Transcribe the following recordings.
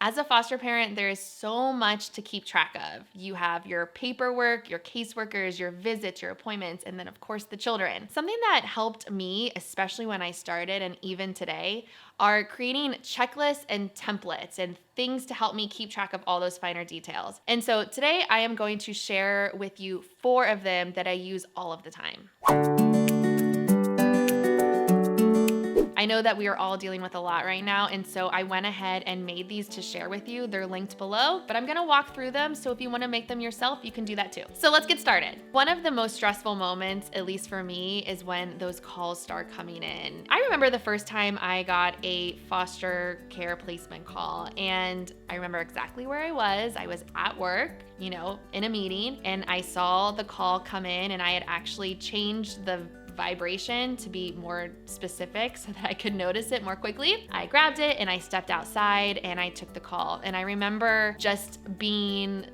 As a foster parent, there is so much to keep track of. You have your paperwork, your caseworkers, your visits, your appointments, and then, of course, the children. Something that helped me, especially when I started and even today, are creating checklists and templates and things to help me keep track of all those finer details. And so today I am going to share with you 4 of them that I use all of the time. I know that we are all dealing with a lot right now, and so I went ahead and made these to share with you. They're linked below, but I'm gonna walk through them, so if you wanna make them yourself, you can do that too. So let's get started. One of the most stressful moments, at least for me, is when those calls start coming in. I remember the first time I got a foster care placement call, and I remember exactly where I was. I was at work, in a meeting, and I saw the call come in, and I had actually changed the vibration to be more specific so that I could notice it more quickly. I grabbed it and I stepped outside and I took the call. And I remember just being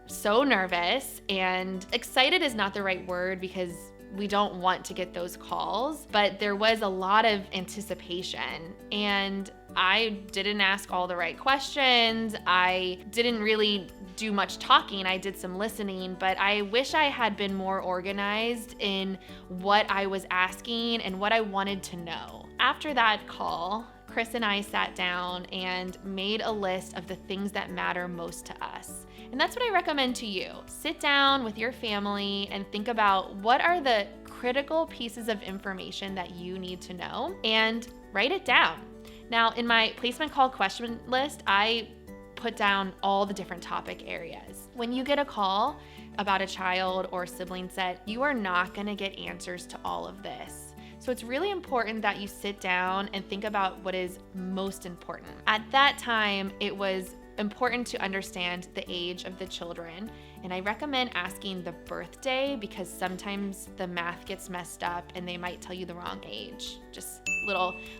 so nervous, and excited is not the right word because we don't want to get those calls, but there was a lot of anticipation, and I didn't ask all the right questions. I didn't really do much talking. I did some listening, but I wish I had been more organized in what I was asking and what I wanted to know. After that call, Chris and I sat down and made a list of the things that matter most to us. And that's what I recommend to you. Sit down with your family and think about what are the critical pieces of information that you need to know, and write it down. Now, in my placement call question list, I put down all the different topic areas. When you get a call about a child or sibling set, you are not going to get answers to all of this. So it's really important that you sit down and think about what is most important. At that time, it was important to understand the age of the children, and I recommend asking the birthday because sometimes the math gets messed up and they might tell you the wrong age. Just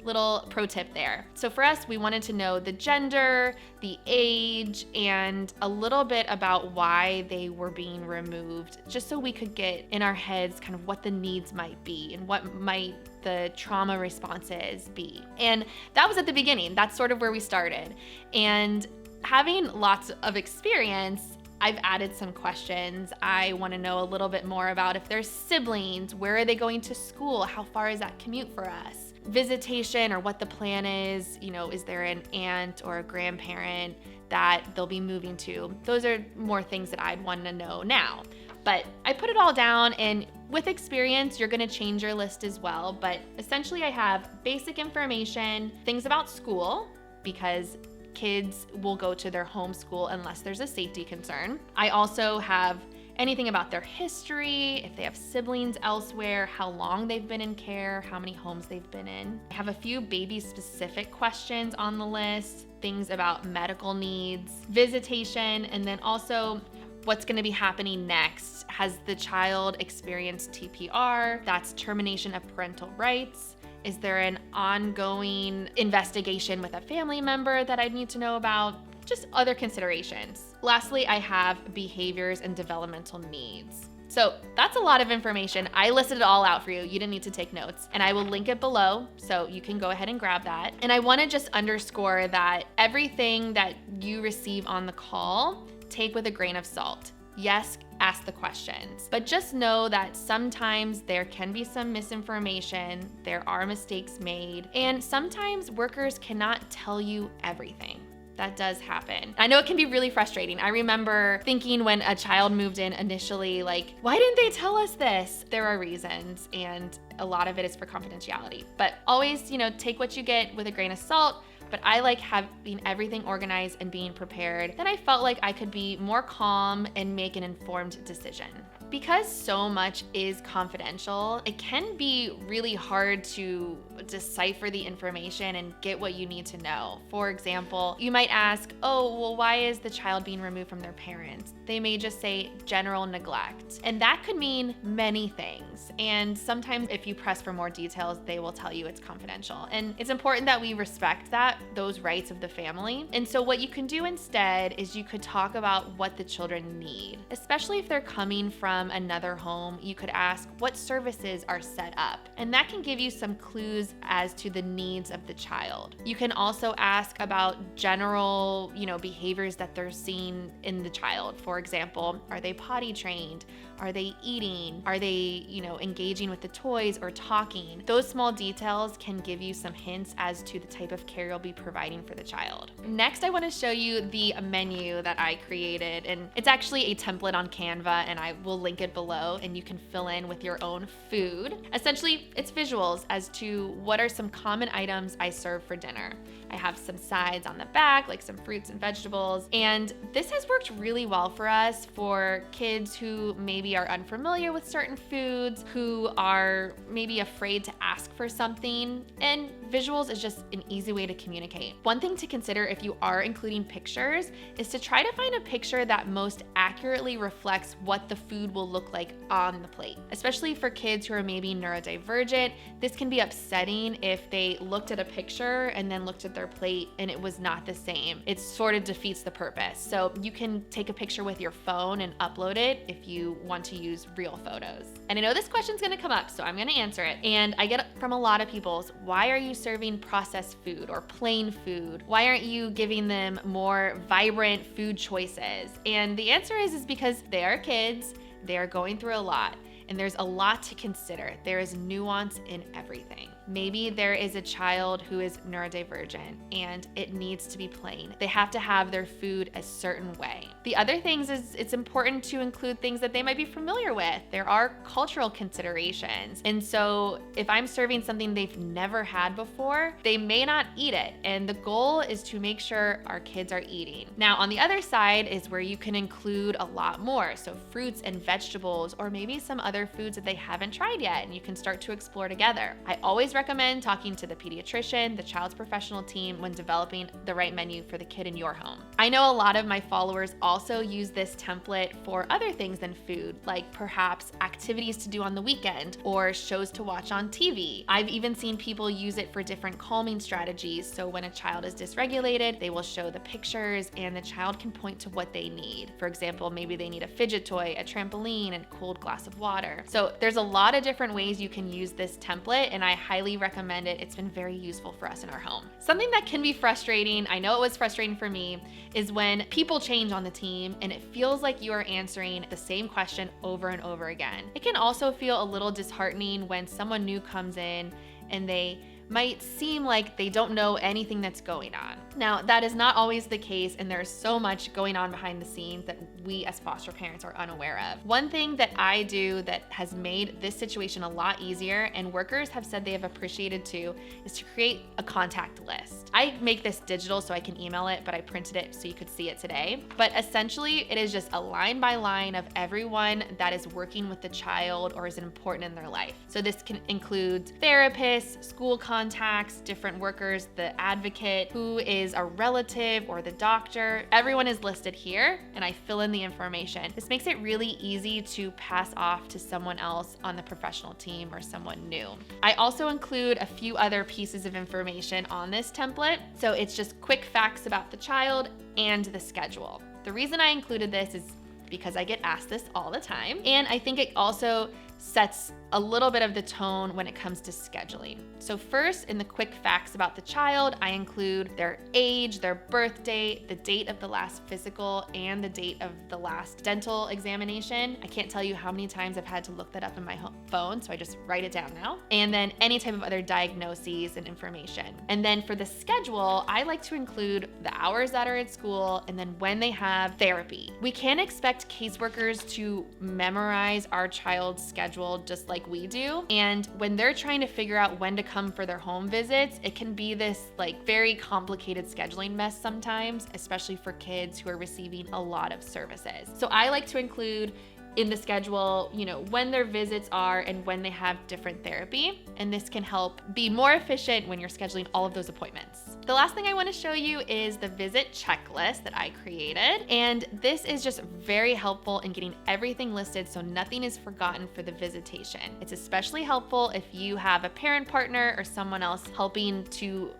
little pro tip there. So for us, we wanted to know the gender, the age, and a little bit about why they were being removed, just so we could get in our heads kind of what the needs might be and what might the trauma responses be. And that was at the beginning. That's sort of where we started. And having lots of experience, I've added some questions. I want to know a little bit more about if there's siblings, where are they going to school? How far is that commute for us? Visitation, or what the plan is. Is there an aunt or a grandparent that they'll be moving to? Those are more things that I'd want to know now. But I put it all down, and with experience, you're going to change your list as well. But essentially, I have basic information, things about school, because kids will go to their home school unless there's a safety concern. I also have anything about their history, if they have siblings elsewhere, how long they've been in care, how many homes they've been in. I have a few baby-specific questions on the list, things about medical needs, visitation, and then also what's going to be happening next. Has the child experienced TPR? That's termination of parental rights. Is there an ongoing investigation with a family member that I need to know about? Just other considerations. Lastly, I have behaviors and developmental needs. So that's a lot of information. I listed it all out for you. You didn't need to take notes, and I will link it below so you can go ahead and grab that. And I want to just underscore that everything that you receive on the call, take with a grain of salt. Yes, ask the questions, but just know that sometimes there can be some misinformation, there are mistakes made, and sometimes workers cannot tell you everything. That does happen. I know it can be really frustrating. I remember thinking when a child moved in initially, why didn't they tell us this? There are reasons, and a lot of it is for confidentiality. But always, take what you get with a grain of salt. But I like having everything organized and being prepared. Then I felt like I could be more calm and make an informed decision. Because so much is confidential, it can be really hard to decipher the information and get what you need to know. For example, you might ask, why is the child being removed from their parents? They may just say general neglect. And that could mean many things. And sometimes if you press for more details, they will tell you it's confidential. And it's important that we respect those rights of the family. And so what you can do instead is you could talk about what the children need, especially if they're coming from from another home, you could ask what services are set up. And that can give you some clues as to the needs of the child. You can also ask about general, behaviors that they're seeing in the child. For example, are they potty trained? Are they eating? Are they, engaging with the toys or talking? Those small details can give you some hints as to the type of care you'll be providing for the child. Next, I want to show you the menu that I created, and it's actually a template on Canva, and I will link it below, and you can fill in with your own food. Essentially, it's visuals as to what are some common items I serve for dinner. I have some sides on the back, like some fruits and vegetables, and this has worked really well for us for kids who maybe are unfamiliar with certain foods, who are maybe afraid to ask for something, and visuals is just an easy way to communicate. One thing to consider if you are including pictures is to try to find a picture that most accurately reflects what the food will look like on the plate. Especially for kids who are maybe neurodivergent, this can be upsetting if they looked at a picture and then looked at their plate and it was not the same. It sort of defeats the purpose. So you can take a picture with your phone and upload it if you want to use real photos. And I know this question's gonna come up, so I'm gonna answer it. And I get from a lot of people, why are you serving processed food or plain food? Why aren't you giving them more vibrant food choices? And the answer is because they are kids, they are going through a lot. And there's a lot to consider. There is nuance in everything. Maybe there is a child who is neurodivergent and it needs to be plain. They have to have their food a certain way. The other things is it's important to include things that they might be familiar with. There are cultural considerations. And so if I'm serving something they've never had before, they may not eat it. And the goal is to make sure our kids are eating. Now, on the other side is where you can include a lot more. So fruits and vegetables, or maybe some other foods that they haven't tried yet, and you can start to explore together. I always recommend talking to the pediatrician, the child's professional team, when developing the right menu for the kid in your home. I know a lot of my followers also use this template for other things than food, like perhaps activities to do on the weekend or shows to watch on TV. I've even seen people use it for different calming strategies. So when a child is dysregulated, they will show the pictures and the child can point to what they need. For example, maybe they need a fidget toy, a trampoline, and a cold glass of water. So there's a lot of different ways you can use this template, and I highly recommend it. It's been very useful for us in our home. Something that can be frustrating, I know it was frustrating for me, is when people change on the team and it feels like you are answering the same question over and over again. It can also feel a little disheartening when someone new comes in and they might seem like they don't know anything that's going on. Now, that is not always the case, and there's so much going on behind the scenes that we as foster parents are unaware of. One thing that I do that has made this situation a lot easier, and workers have said they have appreciated too, is to create a contact list. I make this digital so I can email it, but I printed it so you could see it today. But essentially, it is just a line by line of everyone that is working with the child or is important in their life. So this can include therapists, school contacts, different workers, the advocate, who is a relative, or the doctor. Everyone is listed here, and I fill in the information. This makes it really easy to pass off to someone else on the professional team or someone new. I also include a few other pieces of information on this template. So it's just quick facts about the child and the schedule. The reason I included this is because I get asked this all the time, and I think it also sets a little bit of the tone when it comes to scheduling. So first, in the quick facts about the child, I include their age, their birth date, the date of the last physical, and the date of the last dental examination. I can't tell you how many times I've had to look that up in my phone, so I just write it down now. And then any type of other diagnoses and information. And then for the schedule, I like to include the hours that are at school and then when they have therapy. We can't expect caseworkers to memorize our child's schedule just like we do. And when they're trying to figure out when to come for their home visits, it can be this very complicated scheduling mess sometimes, especially for kids who are receiving a lot of services. So I like to include in the schedule, when their visits are and when they have different therapy. And this can help be more efficient when you're scheduling all of those appointments. The last thing I want to show you is the visit checklist that I created. And this is just very helpful in getting everything listed so nothing is forgotten for the visitation. It's especially helpful if you have a parent partner or someone else helping to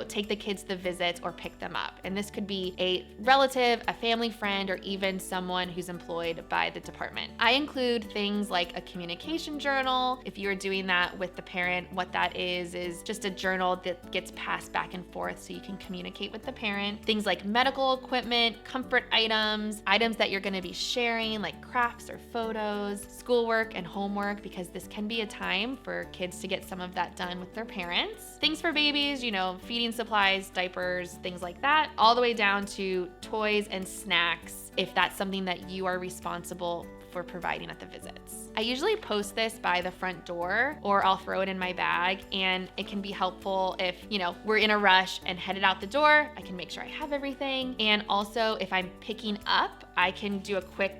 take the kids to the visits or pick them up. And this could be a relative, a family friend, or even someone who's employed by the department. I include things like a communication journal. If you're doing that with the parent, what that is just a journal that gets passed back and forth so you can communicate with the parent. Things like medical equipment, comfort items that you're gonna be sharing, like crafts or photos, schoolwork and homework, because this can be a time for kids to get some of that done with their parents. Things for babies, feeding supplies, diapers, things like that, all the way down to toys and snacks if that's something that you are responsible for providing at the visits. I usually post this by the front door, or I'll throw it in my bag, and it can be helpful if, we're in a rush and headed out the door. I can make sure I have everything. And also if I'm picking up, I can do a quick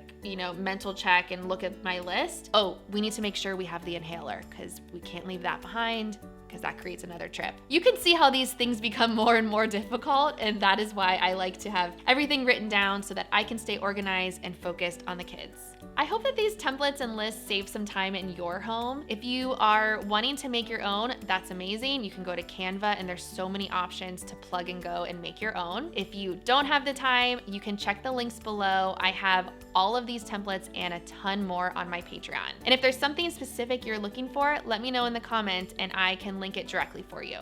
mental check and look at my list. Oh, we need to make sure we have the inhaler because we can't leave that behind, because that creates another trip. You can see how these things become more and more difficult, and that is why I like to have everything written down so that I can stay organized and focused on the kids. I hope that these templates and lists save some time in your home. If you are wanting to make your own, that's amazing. You can go to Canva and there's so many options to plug and go and make your own. If you don't have the time, you can check the links below. I have all of these templates and a ton more on my Patreon. And if there's something specific you're looking for, let me know in the comments and I can link it directly for you.